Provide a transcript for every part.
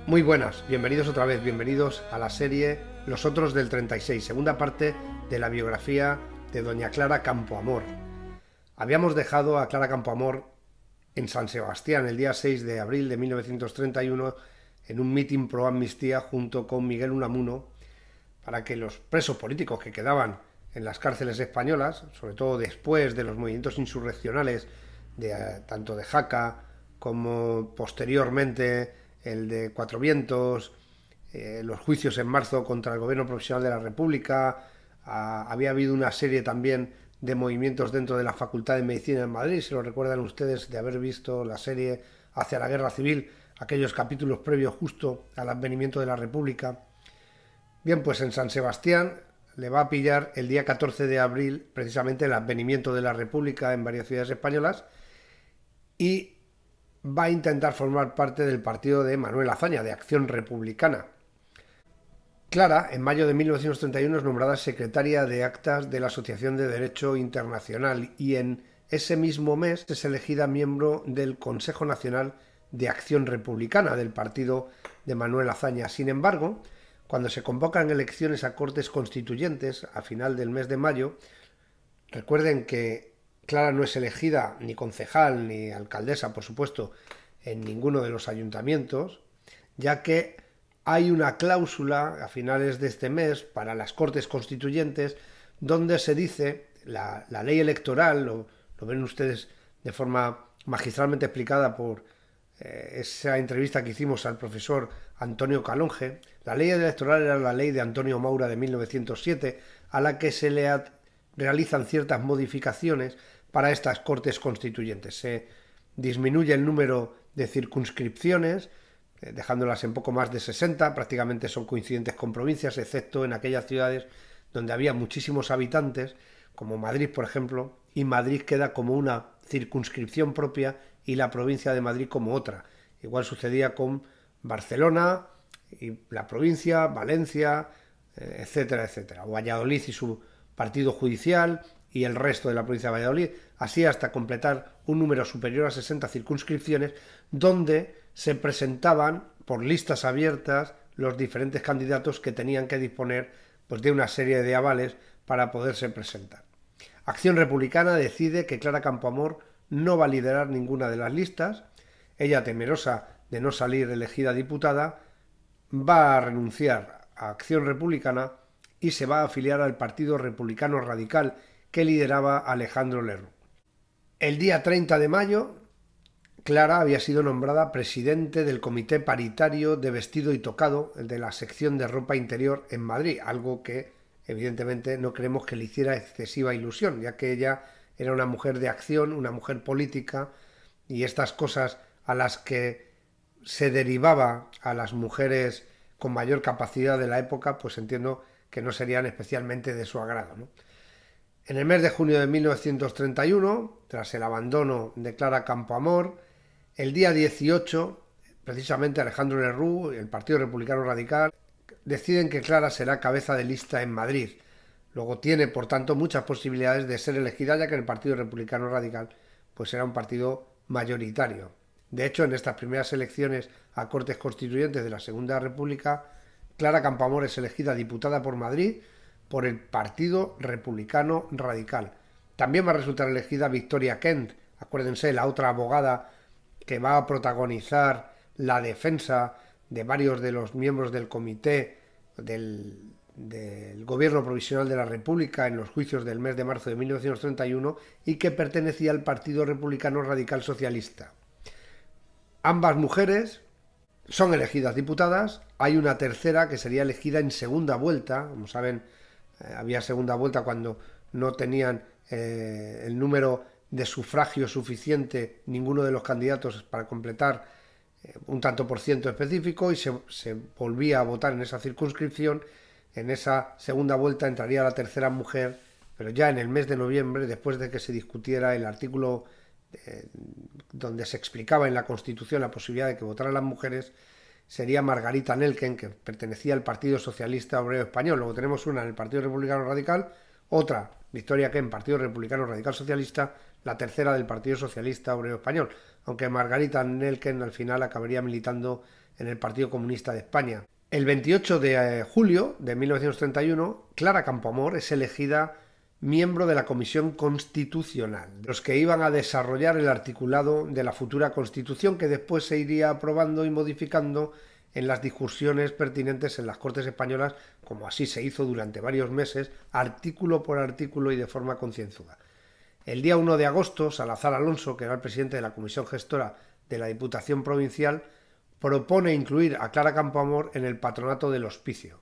Muy buenas, bienvenidos otra vez, bienvenidos a la serie Los Otros del 36, segunda parte de la biografía de doña Clara Campoamor. Habíamos dejado a Clara Campoamor en San Sebastián el día 6 de abril de 1931 en un mitin pro amnistía junto con Miguel Unamuno para que los presos políticos que quedaban en las cárceles españolas, sobre todo después de los movimientos insurreccionales tanto de Jaca como posteriormente el de Cuatro Vientos, los juicios en marzo contra el gobierno provisional de la República, había habido una serie también de movimientos dentro de la Facultad de Medicina en Madrid, si lo recuerdan ustedes de haber visto la serie Hacia la Guerra Civil, aquellos capítulos previos justo al advenimiento de la República. Bien, pues en San Sebastián le va a pillar el día 14 de abril precisamente el advenimiento de la República en varias ciudades españolas y va a intentar formar parte del partido de Manuel Azaña, de Acción Republicana. Clara, en mayo de 1931, es nombrada secretaria de Actas de la Asociación de Derecho Internacional y en ese mismo mes es elegida miembro del Consejo Nacional de Acción Republicana del partido de Manuel Azaña. Sin embargo, cuando se convocan elecciones a Cortes Constituyentes a final del mes de mayo, recuerden que Clara no es elegida ni concejal ni alcaldesa, por supuesto, en ninguno de los ayuntamientos, ya que hay una cláusula a finales de este mes para las Cortes Constituyentes donde se dice, la ley electoral, lo ven ustedes de forma magistralmente explicada por esa entrevista que hicimos al profesor Antonio Calonge, la ley electoral era la ley de Antonio Maura de 1907, a la que se le realizan ciertas modificaciones para estas Cortes Constituyentes. Se disminuye el número de circunscripciones, dejándolas en poco más de 60, prácticamente son coincidentes con provincias, excepto en aquellas ciudades donde había muchísimos habitantes, como Madrid, por ejemplo, y Madrid queda como una circunscripción propia y la provincia de Madrid como otra. Igual sucedía con Barcelona y la provincia, Valencia, etcétera, etcétera. O Valladolid y su partido judicial y el resto de la provincia de Valladolid, así hasta completar un número superior a 60 circunscripciones donde se presentaban por listas abiertas los diferentes candidatos que tenían que disponer pues, de una serie de avales para poderse presentar. Acción Republicana decide que Clara Campoamor no va a liderar ninguna de las listas. Ella, temerosa de no salir elegida diputada, va a renunciar a Acción Republicana y se va a afiliar al Partido Republicano Radical que lideraba Alejandro Lerroux. El día 30 de mayo, Clara había sido nombrada presidente del Comité Paritario de Vestido y Tocado de la sección de ropa interior en Madrid, algo que evidentemente no creemos que le hiciera excesiva ilusión, ya que ella era una mujer de acción, una mujer política, y estas cosas a las que se derivaba a las mujeres con mayor capacidad de la época, pues entiendo que no serían especialmente de su agrado, ¿no? En el mes de junio de 1931, tras el abandono de Clara Campoamor, el día 18, precisamente Alejandro Lerroux y el Partido Republicano Radical deciden que Clara será cabeza de lista en Madrid. Luego tiene, por tanto, muchas posibilidades de ser elegida, ya que el Partido Republicano Radical pues era un partido mayoritario. De hecho, en estas primeras elecciones a Cortes Constituyentes de la Segunda República, Clara Campoamor es elegida diputada por Madrid por el Partido Republicano Radical. También va a resultar elegida Victoria Kent, acuérdense, la otra abogada que va a protagonizar la defensa de varios de los miembros del comité del Gobierno Provisional de la República en los juicios del mes de marzo de 1931 y que pertenecía al Partido Republicano Radical Socialista. Ambas mujeres son elegidas diputadas, hay una tercera que sería elegida en segunda vuelta, como saben, había segunda vuelta cuando no tenían el número de sufragio suficiente ninguno de los candidatos para completar un tanto por ciento específico y se volvía a votar en esa circunscripción. En esa segunda vuelta entraría la tercera mujer, pero ya en el mes de noviembre, después de que se discutiera el artículo donde se explicaba en la Constitución la posibilidad de que votaran las mujeres, sería Margarita Nelken, que pertenecía al Partido Socialista Obrero Español. Luego tenemos una en el Partido Republicano Radical, otra, Victoria Kent, Partido Republicano Radical Socialista, la tercera del Partido Socialista Obrero Español, aunque Margarita Nelken al final acabaría militando en el Partido Comunista de España. El 28 de julio de 1931, Clara Campoamor es elegida miembro de la Comisión Constitucional, los que iban a desarrollar el articulado de la futura Constitución, que después se iría aprobando y modificando en las discusiones pertinentes en las Cortes Españolas, como así se hizo durante varios meses, artículo por artículo y de forma concienzuda. El día 1 de agosto, Salazar Alonso, que era el presidente de la Comisión Gestora de la Diputación Provincial, propone incluir a Clara Campoamor en el patronato del hospicio.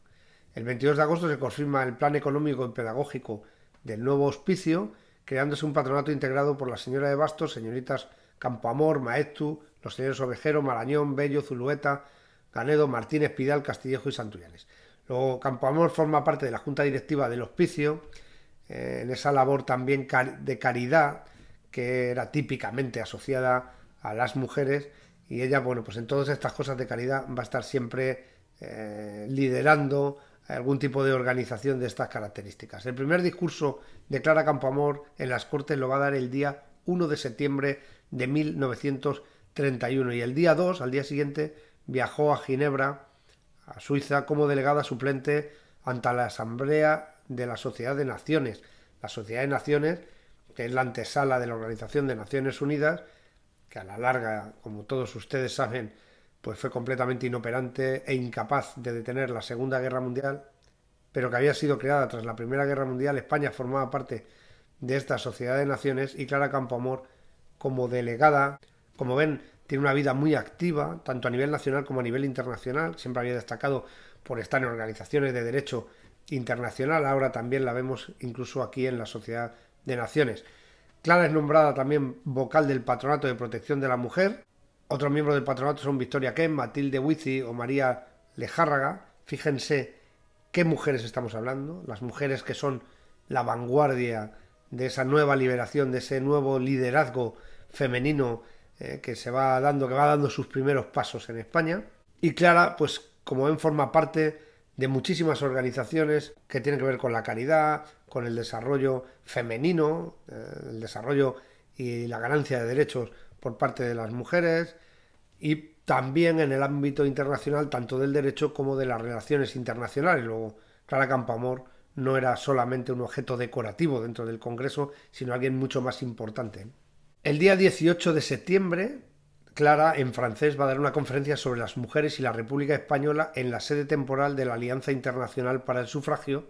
El 22 de agosto se confirma el plan económico y pedagógico del nuevo hospicio, creándose un patronato integrado por la señora de Bastos, señoritas Campoamor, Maestu, los señores Ovejero, Marañón, Bello, Zulueta, Ganedo, Martínez, Pidal, Castillejo y Santullanes. Luego Campoamor forma parte de la junta directiva del hospicio, en esa labor también de caridad que era típicamente asociada a las mujeres, y ella, bueno, pues en todas estas cosas de caridad va a estar siempre liderando algún tipo de organización de estas características. El primer discurso de Clara Campoamor en las Cortes lo va a dar el día 1 de septiembre de 1931 y el día 2, al día siguiente, viajó a Ginebra, a Suiza, como delegada suplente ante la Asamblea de la Sociedad de Naciones. La Sociedad de Naciones, que es la antesala de la Organización de Naciones Unidas, que a la larga, como todos ustedes saben, pues fue completamente inoperante e incapaz de detener la Segunda Guerra Mundial, pero que había sido creada tras la Primera Guerra Mundial. España formaba parte de esta Sociedad de Naciones y Clara Campoamor, como delegada, como ven, tiene una vida muy activa, tanto a nivel nacional como a nivel internacional. Siempre había destacado por estar en organizaciones de derecho internacional, ahora también la vemos incluso aquí en la Sociedad de Naciones. Clara es nombrada también vocal del Patronato de Protección de la Mujer. Otros miembros del patronato son Victoria Kent, Matilde Huici o María Lejárraga. Fíjense qué mujeres estamos hablando, las mujeres que son la vanguardia de esa nueva liberación, de ese nuevo liderazgo femenino que va dando sus primeros pasos en España. Y Clara, pues como ven, forma parte de muchísimas organizaciones que tienen que ver con la caridad, con el desarrollo femenino, el desarrollo y la ganancia de derechos por parte de las mujeres, y también en el ámbito internacional, tanto del derecho como de las relaciones internacionales. Luego, Clara Campoamor no era solamente un objeto decorativo dentro del Congreso, sino alguien mucho más importante. El día 18 de septiembre, Clara, en francés, va a dar una conferencia sobre las mujeres y la República Española en la sede temporal de la Alianza Internacional para el Sufragio,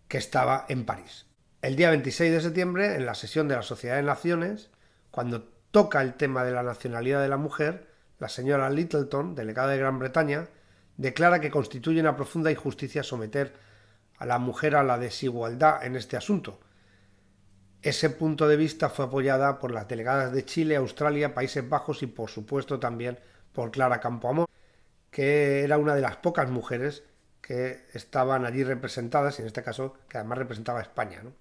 que estaba en París. El día 26 de septiembre, en la sesión de la Sociedad de Naciones, cuando toca el tema de la nacionalidad de la mujer, la señora Littleton, delegada de Gran Bretaña, declara que constituye una profunda injusticia someter a la mujer a la desigualdad en este asunto. Ese punto de vista fue apoyada por las delegadas de Chile, Australia, Países Bajos y, por supuesto, también por Clara Campoamor, que era una de las pocas mujeres que estaban allí representadas, y en este caso que además representaba a España, ¿no?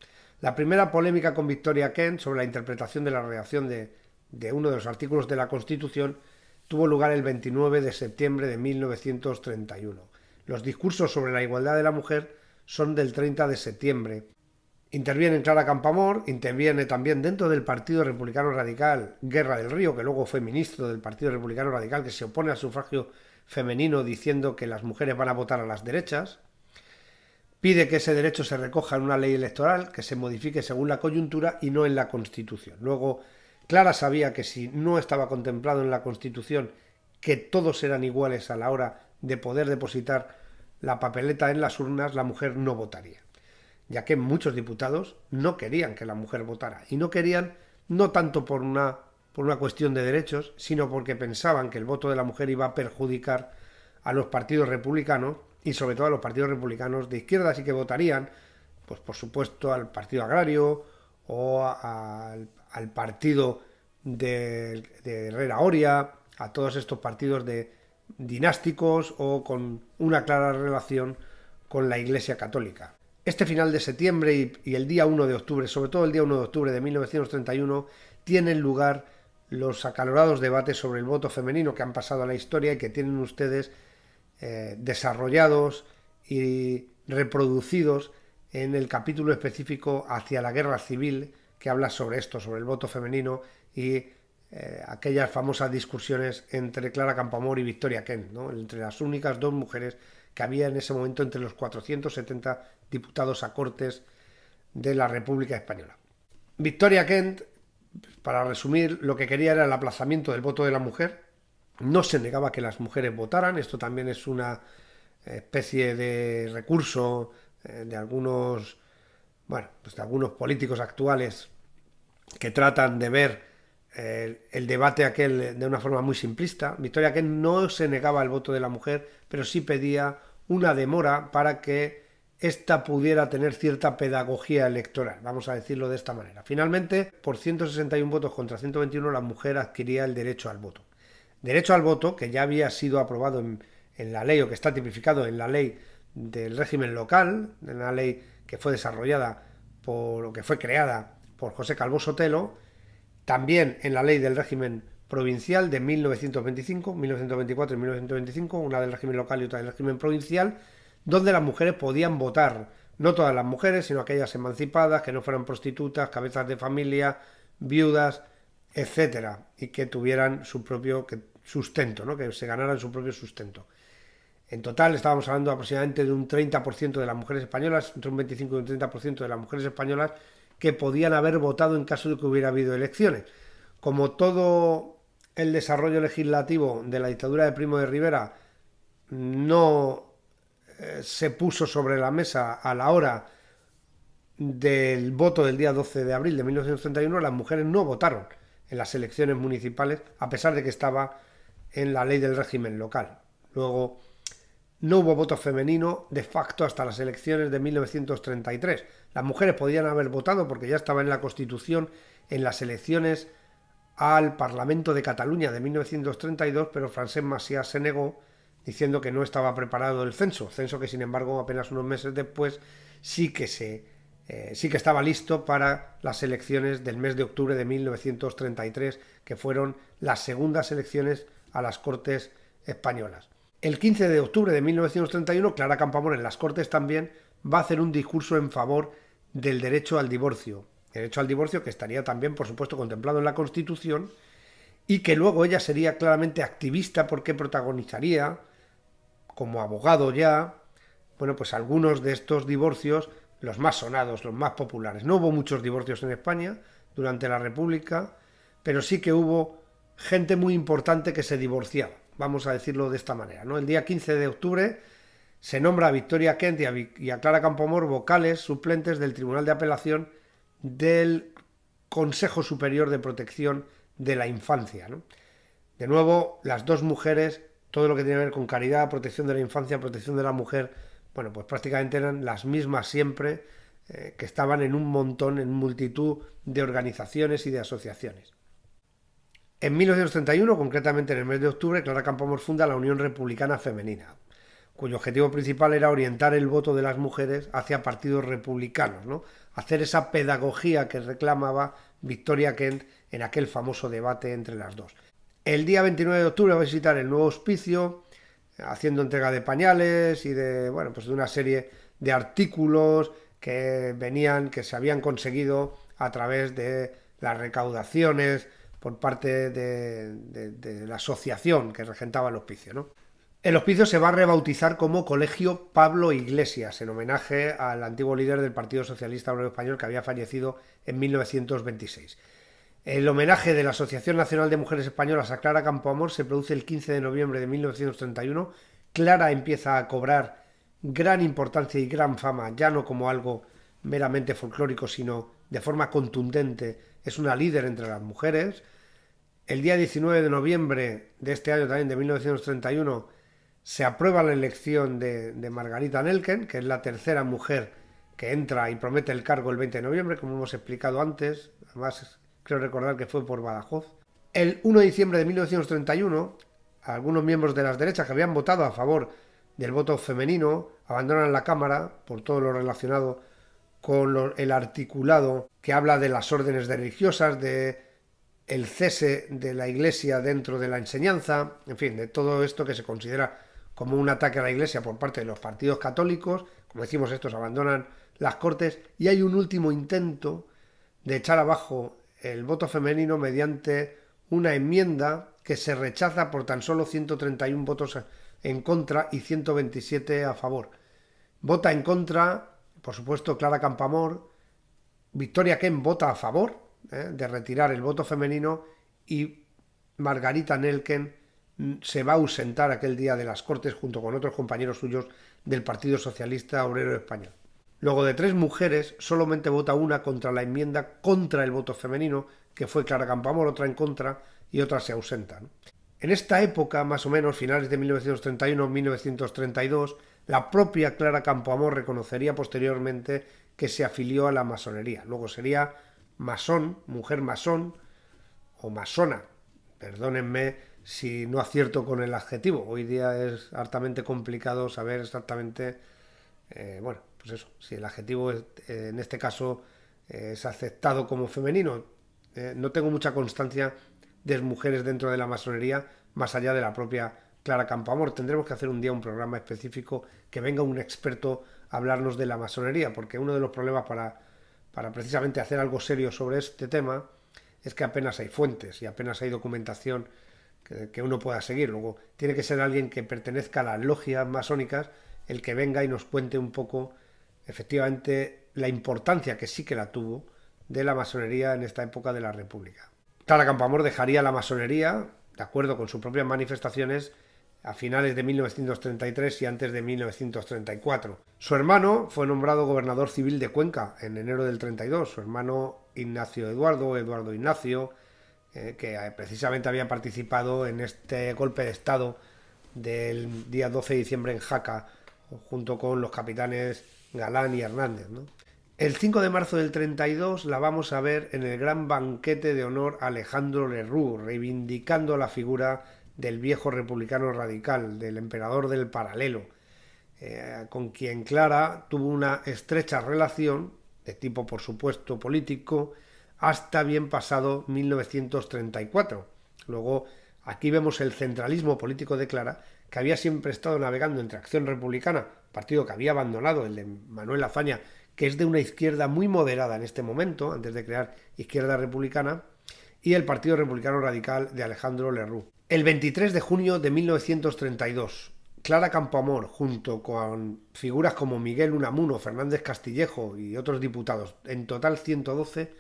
La primera polémica con Victoria Kent sobre la interpretación de la redacción de uno de los artículos de la Constitución tuvo lugar el 29 de septiembre de 1931. Los discursos sobre la igualdad de la mujer son del 30 de septiembre. Interviene Clara Campoamor, interviene también dentro del Partido Republicano Radical Guerra del Río, que luego fue ministro del Partido Republicano Radical, que se opone al sufragio femenino diciendo que las mujeres van a votar a las derechas. Pide que ese derecho se recoja en una ley electoral, que se modifique según la coyuntura y no en la Constitución. Luego, Clara sabía que si no estaba contemplado en la Constitución que todos eran iguales a la hora de poder depositar la papeleta en las urnas, la mujer no votaría, ya que muchos diputados no querían que la mujer votara, y no querían no tanto por una cuestión de derechos, sino porque pensaban que el voto de la mujer iba a perjudicar a los partidos republicanos, y sobre todo a los partidos republicanos de izquierda, así que votarían, pues por supuesto, al Partido Agrario o al partido de Herrera Oria, a todos estos partidos dinásticos o con una clara relación con la Iglesia Católica. Este final de septiembre y el día 1 de octubre, sobre todo el día 1 de octubre de 1931, tienen lugar los acalorados debates sobre el voto femenino que han pasado a la historia y que tienen ustedes desarrollados y reproducidos en el capítulo específico hacia la guerra civil, que habla sobre esto, sobre el voto femenino y aquellas famosas discusiones entre Clara Campoamor y Victoria Kent, ¿no? Entre las únicas dos mujeres que había en ese momento entre los 470 diputados a Cortes de la República Española. Victoria Kent, para resumir, lo que quería era el aplazamiento del voto de la mujer. No se negaba que las mujeres votaran. Esto también es una especie de recurso de algunos, bueno, pues de algunos políticos actuales que tratan de ver el debate aquel de una forma muy simplista. Victoria Kent no se negaba al voto de la mujer, pero sí pedía una demora para que ésta pudiera tener cierta pedagogía electoral, vamos a decirlo de esta manera. Finalmente, por 161 votos contra 121, la mujer adquiría el derecho al voto. Derecho al voto que ya había sido aprobado en la ley, o que está tipificado en la ley del régimen local, en la ley que fue desarrollada o que fue creada por José Calvo Sotelo, también en la ley del régimen provincial de 1925, 1924 y 1925, una del régimen local y otra del régimen provincial, donde las mujeres podían votar, no todas las mujeres, sino aquellas emancipadas, que no fueran prostitutas, cabezas de familia, viudas, etcétera, y que tuvieran su propio sustento, ¿no? Que se ganaran su propio sustento. En total estábamos hablando aproximadamente de un 30% de las mujeres españolas, entre un 25 y un 30% de las mujeres españolas que podían haber votado en caso de que hubiera habido elecciones. Como todo el desarrollo legislativo de la dictadura de Primo de Rivera no se puso sobre la mesa a la hora del voto del día 12 de abril de 1931, las mujeres no votaron en las elecciones municipales, a pesar de que estaba en la ley del régimen local. Luego, no hubo voto femenino de facto hasta las elecciones de 1933. Las mujeres podían haber votado porque ya estaba en la Constitución en las elecciones al Parlamento de Cataluña de 1932, pero Francesc Macià se negó diciendo que no estaba preparado el censo que sin embargo apenas unos meses después sí que estaba listo para las elecciones del mes de octubre de 1933, que fueron las segundas elecciones a las Cortes españolas. El 15 de octubre de 1931, Clara Campoamor en las Cortes también va a hacer un discurso en favor del derecho al divorcio. Derecho al divorcio que estaría también, por supuesto, contemplado en la Constitución, y que luego ella sería claramente activista porque protagonizaría, como abogado ya, bueno, pues algunos de estos divorcios, los más sonados, los más populares. No hubo muchos divorcios en España durante la República, pero sí que hubo gente muy importante que se divorciaba, vamos a decirlo de esta manera, ¿no? El día 15 de octubre se nombra a Victoria Kent y a Clara Campoamor vocales suplentes del Tribunal de Apelación del Consejo Superior de Protección de la Infancia, ¿no? De nuevo, las dos mujeres, todo lo que tiene que ver con caridad, protección de la infancia, protección de la mujer, bueno, pues prácticamente eran las mismas siempre, que estaban en un montón, en multitud de organizaciones y de asociaciones. En 1931, concretamente en el mes de octubre, Clara Campoamor funda la Unión Republicana Femenina, cuyo objetivo principal era orientar el voto de las mujeres hacia partidos republicanos, ¿no? Hacer esa pedagogía que reclamaba Victoria Kent en aquel famoso debate entre las dos. El día 29 de octubre va a visitar el Nuevo Hospicio, haciendo entrega de pañales y de, bueno, pues de una serie de artículos que se habían conseguido a través de las recaudaciones por parte de la asociación que regentaba el hospicio, ¿no? El hospicio se va a rebautizar como Colegio Pablo Iglesias, en homenaje al antiguo líder del Partido Socialista Obrero Español que había fallecido en 1926. El homenaje de la Asociación Nacional de Mujeres Españolas a Clara Campoamor se produce el 15 de noviembre de 1931. Clara empieza a cobrar gran importancia y gran fama, ya no como algo meramente folclórico, sino de forma contundente. Es una líder entre las mujeres. El día 19 de noviembre de este año, también de 1931, se aprueba la elección de Margarita Nelken, que es la tercera mujer que entra y promete el cargo el 20 de noviembre, como hemos explicado antes. Además, creo recordar que fue por Badajoz. El 1 de diciembre de 1931, algunos miembros de las derechas que habían votado a favor del voto femenino abandonan la Cámara por todo lo relacionado con el articulado que habla de las órdenes religiosas, de el cese de la Iglesia dentro de la enseñanza, en fin, de todo esto que se considera como un ataque a la Iglesia por parte de los partidos católicos. Como decimos, estos abandonan las Cortes y hay un último intento de echar abajo el voto femenino mediante una enmienda que se rechaza por tan solo 131 votos en contra y 127 a favor. Vota en contra, por supuesto, Clara Campoamor. Victoria Kent vota a favor de retirar el voto femenino y Margarita Nelken se va a ausentar aquel día de las Cortes junto con otros compañeros suyos del Partido Socialista Obrero Español. Luego de 3 mujeres, solamente vota una contra la enmienda contra el voto femenino, que fue Clara Campoamor, otra en contra y otra se ausenta, ¿no? En esta época, más o menos, finales de 1931-1932, la propia Clara Campoamor reconocería posteriormente que se afilió a la masonería. Luego sería masón, mujer masón o masona. Perdónenme si no acierto con el adjetivo. Hoy día es hartamente complicado saber exactamente, bueno, pues eso, si el adjetivo en este caso es aceptado como femenino. No tengo mucha constancia de mujeres dentro de la masonería más allá de la propia Clara Campoamor. Tendremos que hacer un día un programa específico, que venga un experto a hablarnos de la masonería, porque uno de los problemas para precisamente hacer algo serio sobre este tema es que apenas hay fuentes y apenas hay documentación que uno pueda seguir. Luego tiene que ser alguien que pertenezca a las logias masónicas el que venga y nos cuente un poco efectivamente la importancia, que sí que la tuvo, de la masonería en esta época de la República. Clara Campoamor dejaría la masonería, de acuerdo con sus propias manifestaciones, a finales de 1933 y antes de 1934. Su hermano fue nombrado gobernador civil de Cuenca en enero del 32. Su hermano Eduardo Ignacio, que precisamente había participado en este golpe de Estado del día 12 de diciembre en Jaca, junto con los capitanes Galán y Hernández, ¿no? El 5 de marzo del 32 la vamos a ver en el gran banquete de honor a Alejandro Lerroux, reivindicando la figura del viejo republicano radical, del emperador del paralelo, con quien Clara tuvo una estrecha relación, de tipo por supuesto político, hasta bien pasado 1934. Luego aquí vemos el centralismo político de Clara, que había siempre estado navegando entre Acción Republicana, partido que había abandonado, el de Manuel Azaña, que es de una izquierda muy moderada en este momento, antes de crear Izquierda Republicana, y el Partido Republicano Radical de Alejandro Lerroux. El 23 de junio de 1932, Clara Campoamor, junto con figuras como Miguel Unamuno, Fernández Castillejo y otros diputados, en total 112,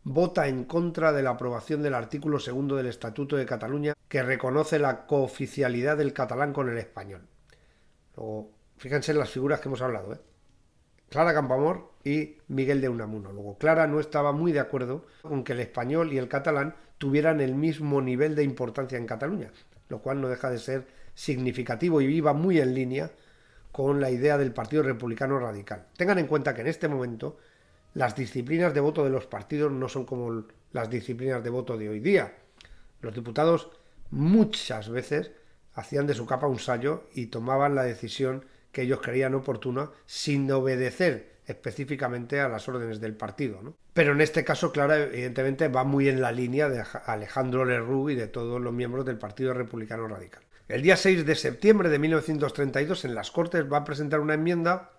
vota en contra de la aprobación del artículo 2 del Estatuto de Cataluña, que reconoce la cooficialidad del catalán con el español. Luego, fíjense en las figuras que hemos hablado, Clara Campoamor y Miguel de Unamuno. Luego, Clara no estaba muy de acuerdo con que el español y el catalán tuvieran el mismo nivel de importancia en Cataluña, lo cual no deja de ser significativo y iba muy en línea con la idea del Partido Republicano Radical. Tengan en cuenta que en este momento las disciplinas de voto de los partidos no son como las disciplinas de voto de hoy día. Los diputados muchas veces hacían de su capa un sayo y tomaban la decisión que ellos creían oportuna sin obedecer específicamente a las órdenes del partido, ¿no? Pero en este caso, Clara, evidentemente, va muy en la línea de Alejandro Lerroux y de todos los miembros del Partido Republicano Radical. El día 6 de septiembre de 1932, en las Cortes, va a presentar una enmienda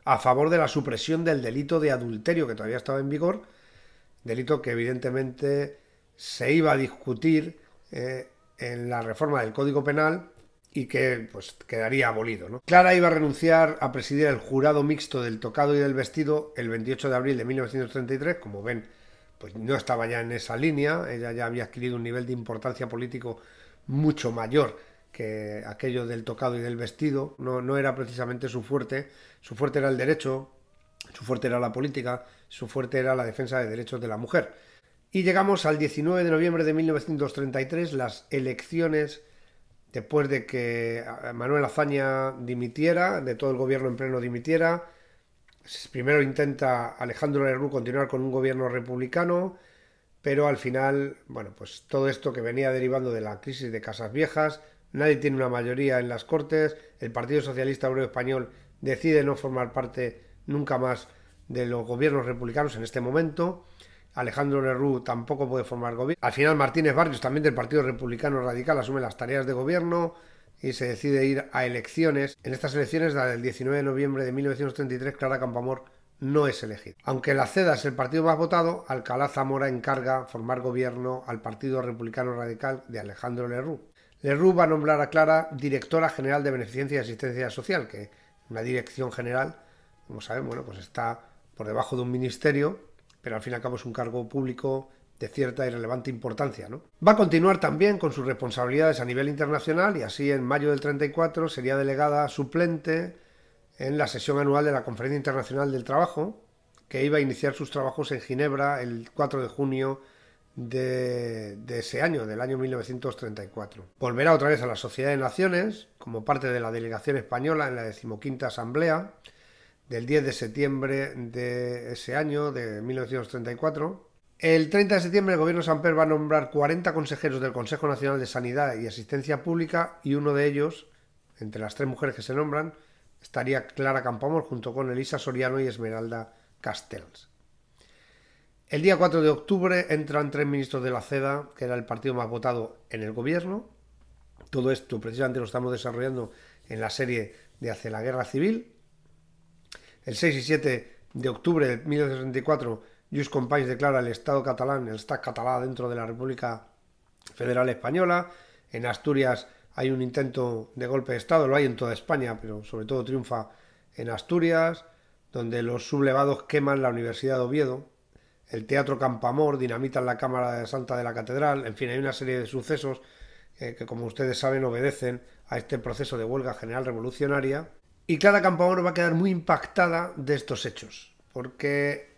a favor de la supresión del delito de adulterio, que todavía estaba en vigor, delito que evidentemente se iba a discutir en la reforma del Código Penal y que pues quedaría abolido, ¿no? Clara iba a renunciar a presidir el jurado mixto del tocado y del vestido el 28 de abril de 1933. Como ven, pues no estaba ya en esa línea, ella ya había adquirido un nivel de importancia político mucho mayor que aquello del tocado y del vestido. No era precisamente su fuerte era el derecho, su fuerte era la política, su fuerte era la defensa de derechos de la mujer. Y llegamos al 19 de noviembre de 1933, las elecciones. Después de que Manuel Azaña dimitiera, de todo el gobierno en pleno dimitiera, primero intenta Alejandro Lerroux continuar con un gobierno republicano, pero al final, bueno, pues todo esto que venía derivando de la crisis de Casas Viejas, nadie tiene una mayoría en las Cortes, el Partido Socialista Obrero Español decide no formar parte nunca más de los gobiernos republicanos en este momento. Alejandro Lerroux tampoco puede formar gobierno. Al final Martínez Barrios, también del Partido Republicano Radical, asume las tareas de gobierno y se decide ir a elecciones. En estas elecciones, la del 19 de noviembre de 1933, Clara Campoamor no es elegida. Aunque la CEDA es el partido más votado, Alcalá Zamora encarga formar gobierno al Partido Republicano Radical de Alejandro Lerroux. Lerroux va a nombrar a Clara directora general de Beneficencia y Asistencia Social, que una dirección general, como saben, bueno, pues está por debajo de un ministerio, pero al fin y al cabo es un cargo público de cierta y relevante importancia, ¿no? Va a continuar también con sus responsabilidades a nivel internacional y así en mayo del 34 sería delegada suplente en la sesión anual de la Conferencia Internacional del Trabajo, que iba a iniciar sus trabajos en Ginebra el 4 de junio de ese año, del año 1934. Volverá otra vez a la Sociedad de Naciones como parte de la delegación española en la 15ª Asamblea del 10 de septiembre de ese año, de 1934. El 30 de septiembre el gobierno Samper va a nombrar 40 consejeros del Consejo Nacional de Sanidad y Asistencia Pública y uno de ellos, entre las 3 mujeres que se nombran, estaría Clara Campoamor junto con Elisa Soriano y Esmeralda Castells. El día 4 de octubre entran 3 ministros de la CEDA, que era el partido más votado en el gobierno. Todo esto precisamente lo estamos desarrollando en la serie de Hacia la Guerra Civil. El 6 y 7 de octubre de 1934, Lluís Companys declara el Estado catalán, el Estat català dentro de la República Federal Española. En Asturias hay un intento de golpe de Estado, lo hay en toda España, pero sobre todo triunfa en Asturias, donde los sublevados queman la Universidad de Oviedo, el Teatro Campoamor, dinamitan la Cámara Santa de la Catedral. En fin, hay una serie de sucesos que, como ustedes saben, obedecen a este proceso de huelga general revolucionaria. Y Clara Campoamor va a quedar muy impactada de estos hechos, porque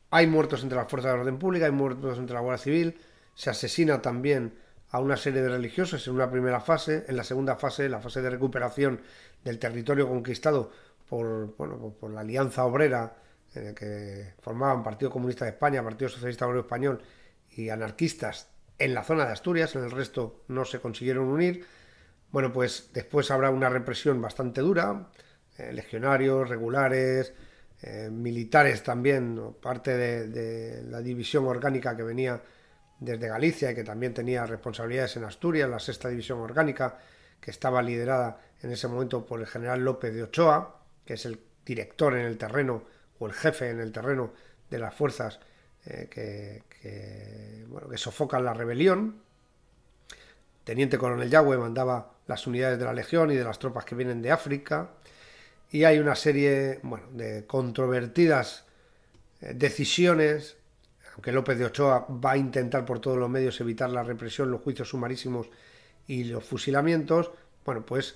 hay muertos entre las fuerzas de orden pública, hay muertos entre la Guardia Civil, se asesina también a una serie de religiosos en una primera fase. En la segunda fase, la fase de recuperación del territorio conquistado por la Alianza Obrera, que formaban Partido Comunista de España, Partido Socialista Obrero Español y anarquistas en la zona de Asturias, en el resto no se consiguieron unir. Bueno, pues después habrá una represión bastante dura, legionarios, regulares, militares también, parte de la división orgánica que venía desde Galicia y que también tenía responsabilidades en Asturias, la 6ª División Orgánica, que estaba liderada en ese momento por el general López de Ochoa, que es el director en el terreno o el jefe en el terreno de las fuerzas que sofocan la rebelión. Teniente coronel Yagüe mandaba las unidades de la Legión y de las tropas que vienen de África, y hay una serie de controvertidas decisiones, aunque López de Ochoa va a intentar por todos los medios evitar la represión, los juicios sumarísimos y los fusilamientos. Bueno, pues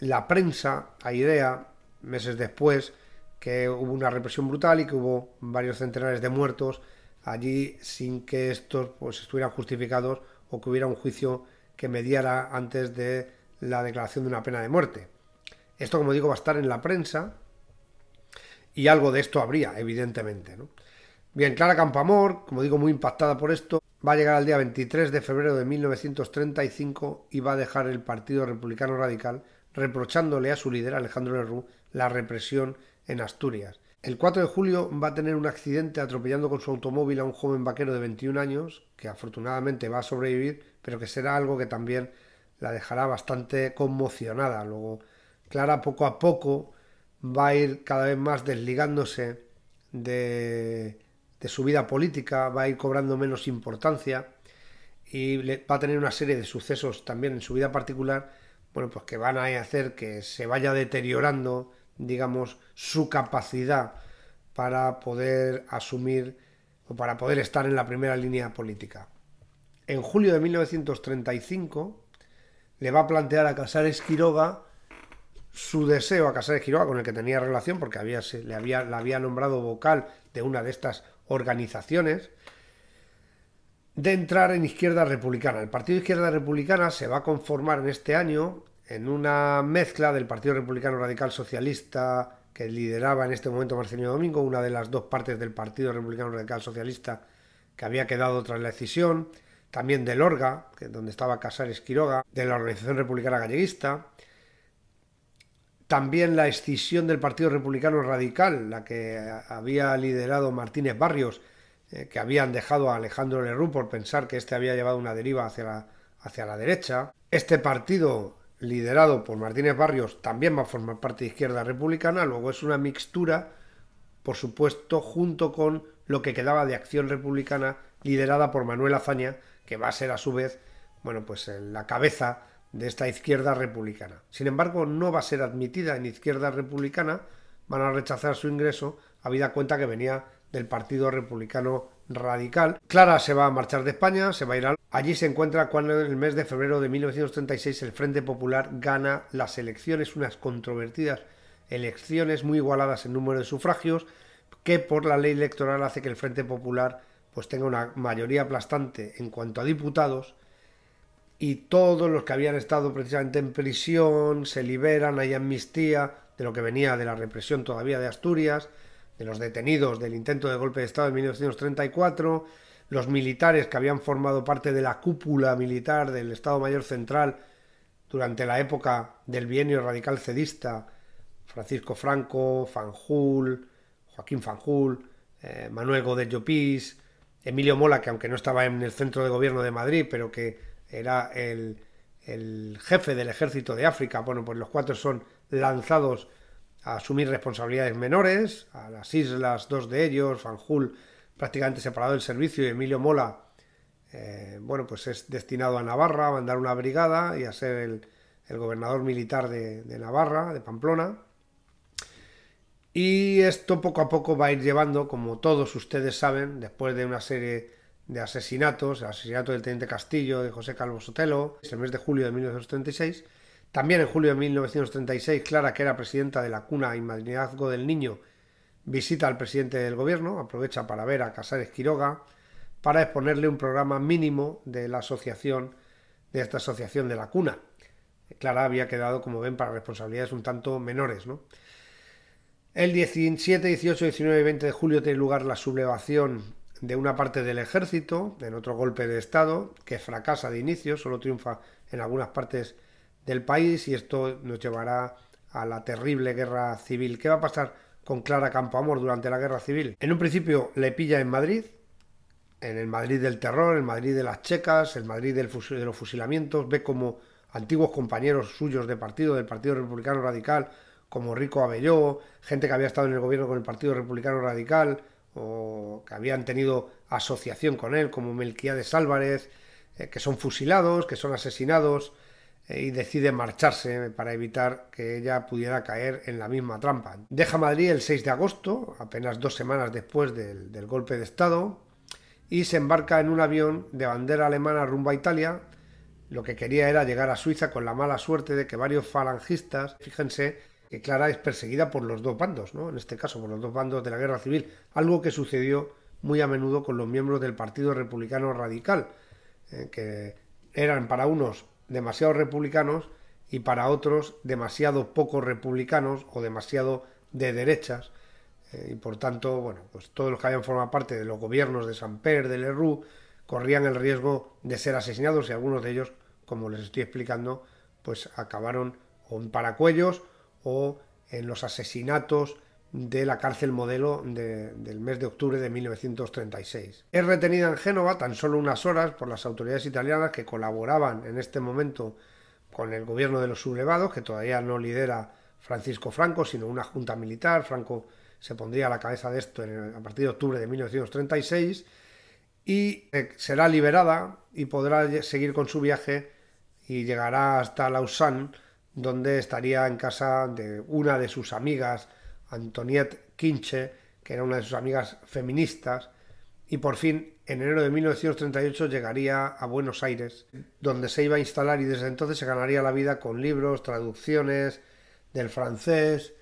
la prensa airea meses después que hubo una represión brutal y que hubo varios centenares de muertos allí sin que estos estuvieran justificados o que hubiera un juicio que mediara antes de la declaración de una pena de muerte. Esto, como digo, va a estar en la prensa y algo de esto habría, evidentemente, ¿no? Bien, Clara Campoamor, como digo, muy impactada por esto, va a llegar al día 23 de febrero de 1935 y va a dejar el Partido Republicano Radical, reprochándole a su líder, Alejandro Lerroux, la represión en Asturias. El 4 de julio va a tener un accidente atropellando con su automóvil a un joven vaquero de 21 años, que afortunadamente va a sobrevivir, pero que será algo que también la dejará bastante conmocionada. Luego, Clara poco a poco va a ir cada vez más desligándose de su vida política, va a ir cobrando menos importancia y va a tener una serie de sucesos también en su vida particular, pues que van a hacer que se vaya deteriorando, digamos, su capacidad para poder asumir o para poder estar en la primera línea política. En julio de 1935 le va a plantear a Casares Quiroga su deseo a Casares Quiroga, con el que tenía relación porque la había nombrado vocal de una de estas organizaciones, de entrar en Izquierda Republicana. El Partido Izquierda Republicana se va a conformar en este año en una mezcla del Partido Republicano Radical Socialista, que lideraba en este momento Marcelino Domingo, una de las dos partes del Partido Republicano Radical Socialista que había quedado tras la decisión, también del Orga, donde estaba Casares Quiroga, de la Organización Republicana Galleguista, también la escisión del Partido Republicano Radical, la que había liderado Martínez Barrios, que habían dejado a Alejandro Lerroux por pensar que este había llevado una deriva hacia la derecha. Este partido liderado por Martínez Barrios, también va a formar parte de Izquierda Republicana. Luego es una mixtura, por supuesto, junto con lo que quedaba de Acción Republicana, liderada por Manuel Azaña, que va a ser a su vez, bueno, pues la cabeza de esta Izquierda Republicana. Sin embargo, no va a ser admitida en Izquierda Republicana, van a rechazar su ingreso, habida cuenta que venía del Partido Republicano Radical. Clara se va a marchar de España, se va a ir allí se encuentra cuando en el mes de febrero de 1936 el Frente Popular gana las elecciones, unas controvertidas elecciones muy igualadas en número de sufragios, que por la ley electoral hace que el Frente Popular pues tenga una mayoría aplastante en cuanto a diputados, y todos los que habían estado precisamente en prisión se liberan, hay amnistía de lo que venía de la represión todavía de Asturias, de los detenidos del intento de golpe de Estado en 1934, los militares que habían formado parte de la cúpula militar del Estado Mayor Central durante la época del bienio radical cedista, Francisco Franco, Fanjul, Joaquín Fanjul, Manuel Godet Llopis, Emilio Mola, que aunque no estaba en el centro de gobierno de Madrid, pero que era el jefe del ejército de África. Bueno, pues los cuatro son lanzados a asumir responsabilidades menores, a las islas, dos de ellos, Fanjul prácticamente separado del servicio, y Emilio Mola, bueno, pues es destinado a Navarra, a mandar una brigada y a ser el gobernador militar de Navarra, de Pamplona. Y esto poco a poco va a ir llevando, como todos ustedes saben, después de una serie de asesinatos, el asesinato del teniente Castillo, de José Calvo Sotelo, es el mes de julio de 1936. También en julio de 1936, Clara, que era presidenta de la Cuna y Madrinazgo del Niño, visita al presidente del gobierno, aprovecha para ver a Casares Quiroga, para exponerle un programa mínimo de la asociación, de esta asociación de la Cuna. Clara había quedado, como ven, para responsabilidades un tanto menores, ¿no? El 17, 18, 19 y 20 de julio tiene lugar la sublevación de una parte del ejército, en otro golpe de Estado, que fracasa de inicio, solo triunfa en algunas partes del país, y esto nos llevará a la terrible guerra civil. ¿Qué va a pasar con Clara Campoamor durante la guerra civil? En un principio le pilla en Madrid, en el Madrid del terror, el Madrid de las checas, el Madrid de los fusilamientos. Ve como antiguos compañeros suyos de partido, del Partido Republicano Radical, como Rico Abelló, gente que había estado en el gobierno con el Partido Republicano Radical o que habían tenido asociación con él, como Melquiades Álvarez, que son fusilados, que son asesinados, y decide marcharse para evitar que ella pudiera caer en la misma trampa. Deja Madrid el 6 de agosto, apenas 2 semanas después del golpe de Estado, y se embarca en un avión de bandera alemana rumbo a Italia. Lo que quería era llegar a Suiza, con la mala suerte de que varios falangistas, fíjense que Clara es perseguida por los dos bandos, ¿no? En este caso por los dos bandos de la guerra civil, algo que sucedió muy a menudo con los miembros del Partido Republicano Radical, que eran para unos demasiado republicanos y para otros demasiado poco republicanos o demasiado de derechas, y por tanto, bueno, pues todos los que habían formado parte de los gobiernos de Samper, de Lerroux, corrían el riesgo de ser asesinados, y algunos de ellos, como les estoy explicando, pues acabaron o en Paracuellos o en los asesinatos de la cárcel modelo del mes de octubre de 1936. Es retenida en Génova tan solo unas horas por las autoridades italianas, que colaboraban en este momento con el gobierno de los sublevados, que todavía no lidera Francisco Franco, sino una junta militar. Franco se pondría a la cabeza de esto a partir de octubre de 1936, y será liberada y podrá seguir con su viaje y llegará hasta Lausanne, donde estaría en casa de una de sus amigas, Antoniette Kinche, que era una de sus amigas feministas, y por fin en enero de 1938 llegaría a Buenos Aires, donde se iba a instalar, y desde entonces se ganaría la vida con libros, traducciones del francés,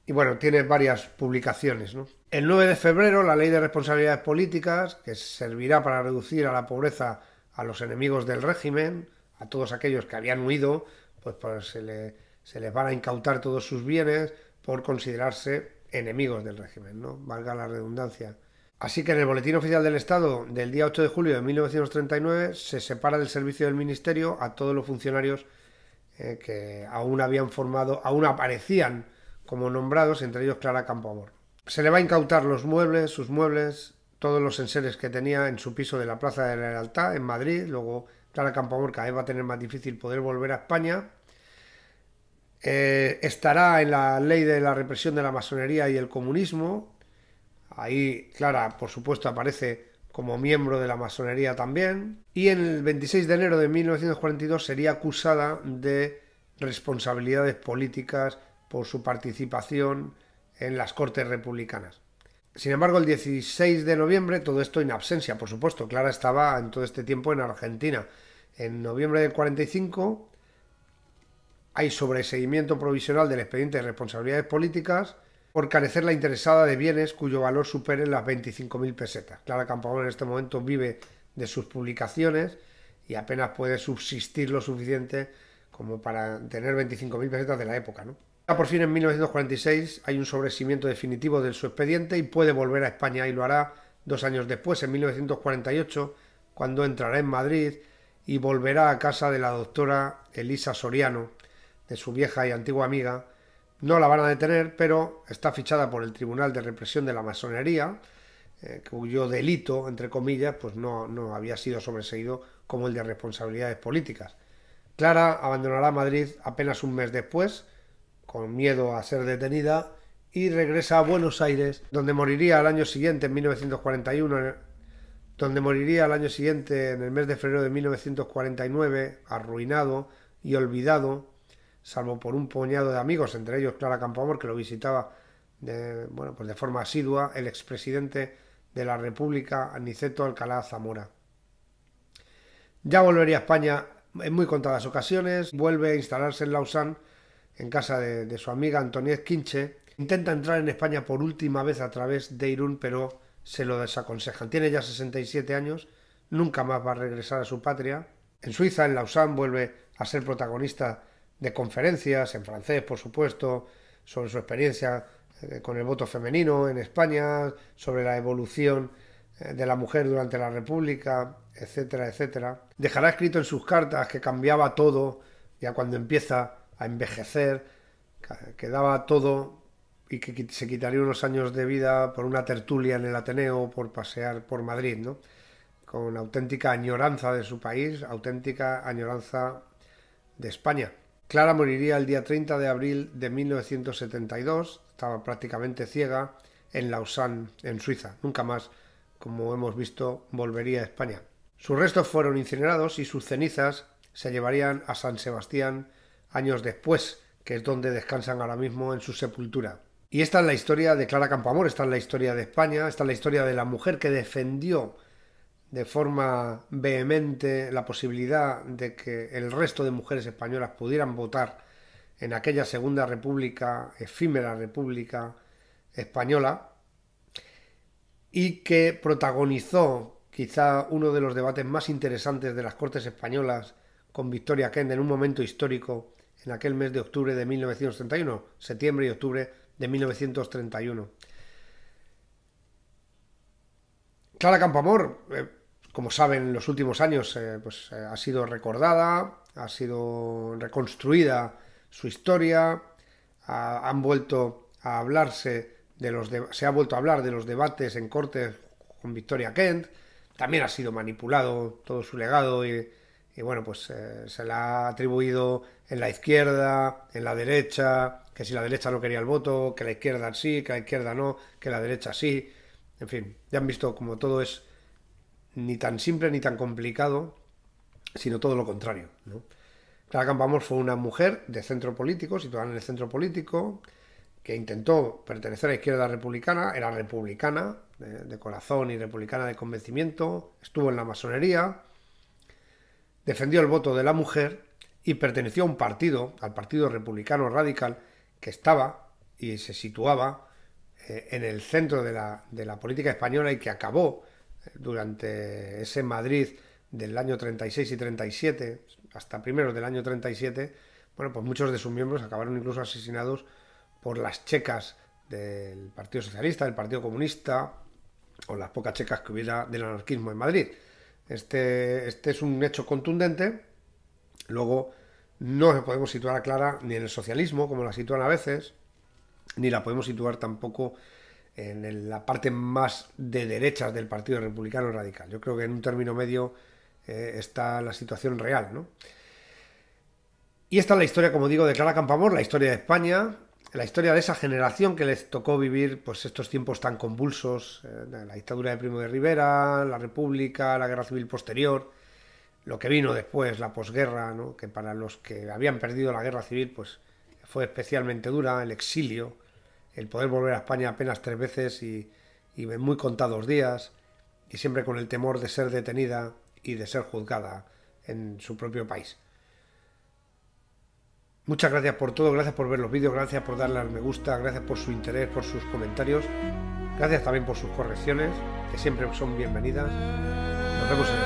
y bueno, tiene varias publicaciones, ¿no? El 9 de febrero, la Ley de Responsabilidades Políticas, que servirá para reducir a la pobreza a los enemigos del régimen, a todos aquellos que habían huido, pues se les van a incautar todos sus bienes por considerarse enemigos del régimen, ¿no? Valga la redundancia. Así que en el Boletín Oficial del Estado del día 8 de julio de 1939 se separa del servicio del ministerio a todos los funcionarios que aún habían formado, aún aparecían como nombrados, entre ellos Clara Campoamor. Se le va a incautar los muebles, sus muebles, todos los enseres que tenía en su piso de la Plaza de la Lealtad en Madrid. Luego Clara Campoamor cada vez va a tener más difícil poder volver a España. Estará en la ley de la represión de la masonería y el comunismo. Ahí Clara, por supuesto, aparece como miembro de la masonería también. Y en el 26 de enero de 1942 sería acusada de responsabilidades políticas por su participación en las Cortes Republicanas. Sin embargo, el 16 de noviembre, todo esto en absencia, por supuesto, Clara estaba en todo este tiempo en Argentina. En noviembre del 45 hay sobreseguimiento provisional del expediente de responsabilidades políticas por carecer la interesada de bienes cuyo valor supere las 25.000 pesetas. Clara Campoamor en este momento vive de sus publicaciones y apenas puede subsistir lo suficiente como para tener 25.000 pesetas de la época, ¿no? Ya por fin en 1946 hay un sobreseimiento definitivo de su expediente y puede volver a España, y lo hará 2 años después, en 1948, cuando entrará en Madrid y volverá a casa de la doctora Elisa Soriano, de su vieja y antigua amiga. No la van a detener, pero está fichada por el Tribunal de Represión de la Masonería, cuyo delito, entre comillas, pues no había sido sobreseído como el de responsabilidades políticas. Clara abandonará Madrid apenas un mes después, con miedo a ser detenida, y regresa a Buenos Aires, donde moriría al año siguiente, en 1941, donde moriría al año siguiente, en el mes de febrero de 1949, arruinado y olvidado, salvo por un puñado de amigos, entre ellos Clara Campoamor, que lo visitaba de forma asidua, el expresidente de la República, Aniceto Alcalá Zamora. Ya volvería a España en muy contadas ocasiones, vuelve a instalarse en Lausanne, en casa de su amiga Antoniette Quinche. Intenta entrar en España por última vez a través de Irún, pero se lo desaconsejan. Tiene ya 67 años, nunca más va a regresar a su patria. En Suiza, en Lausanne, vuelve a ser protagonista de conferencias, en francés, por supuesto, sobre su experiencia con el voto femenino en España, sobre la evolución de la mujer durante la República, etcétera, etcétera. Dejará escrito en sus cartas que cambiaba todo, ya cuando empieza a envejecer, que daba todo y que se quitaría unos años de vida por una tertulia en el Ateneo, por pasear por Madrid, ¿no? Con auténtica añoranza de su país, auténtica añoranza de España. Clara moriría el día 30 de abril de 1972, estaba prácticamente ciega, en Lausanne, en Suiza. Nunca más, como hemos visto, volvería a España. Sus restos fueron incinerados y sus cenizas se llevarían a San Sebastián años después, que es donde descansan ahora mismo en su sepultura. Y esta es la historia de Clara Campoamor, esta es la historia de España, esta es la historia de la mujer que defendió de forma vehemente la posibilidad de que el resto de mujeres españolas pudieran votar en aquella segunda república, efímera república española, y que protagonizó quizá uno de los debates más interesantes de las Cortes españolas con Victoria Kent en un momento histórico en aquel mes de octubre de 1931, septiembre y octubre de 1931. Clara Campoamor, como saben, en los últimos años ha sido recordada, ha sido reconstruida su historia, han vuelto a hablarse se ha vuelto a hablar de los debates en cortes con Victoria Kent. También ha sido manipulado todo su legado y bueno, pues se le ha atribuido en la izquierda, en la derecha, que si la derecha no quería el voto, que la izquierda sí, que la izquierda no, que la derecha sí. En fin, ya han visto como todo es ni tan simple ni tan complicado, sino todo lo contrario, ¿no? Clara Campoamor fue una mujer de centro político, situada en el centro político, que intentó pertenecer a la izquierda republicana, era republicana de corazón y republicana de convencimiento, estuvo en la masonería, defendió el voto de la mujer y perteneció a un partido, al Partido Republicano Radical, que estaba y se situaba en el centro de la política española y que acabó durante ese Madrid del año 36 y 37, hasta primeros del año 37, bueno, pues muchos de sus miembros acabaron incluso asesinados por las checas del Partido Socialista, del Partido Comunista, o las pocas checas que hubiera del anarquismo en Madrid. Este es un hecho contundente. Luego, no podemos situar a Clara ni en el socialismo, como la sitúan a veces, ni la podemos situar tampoco en la parte más de derechas del Partido Republicano Radical. Yo creo que en un término medio está la situación real, ¿no? Y esta es la historia, como digo, de Clara Campoamor, la historia de España, la historia de esa generación que les tocó vivir pues estos tiempos tan convulsos, la dictadura de Primo de Rivera, la República, la Guerra Civil posterior, lo que vino después, la posguerra, ¿no? Que para los que habían perdido la Guerra Civil pues fue especialmente dura, el exilio, el poder volver a España apenas 3 veces y en muy contados días, y siempre con el temor de ser detenida y de ser juzgada en su propio país. Muchas gracias por todo, gracias por ver los vídeos, gracias por darle al me gusta, gracias por su interés, por sus comentarios, gracias también por sus correcciones, que siempre son bienvenidas. Nos vemos en el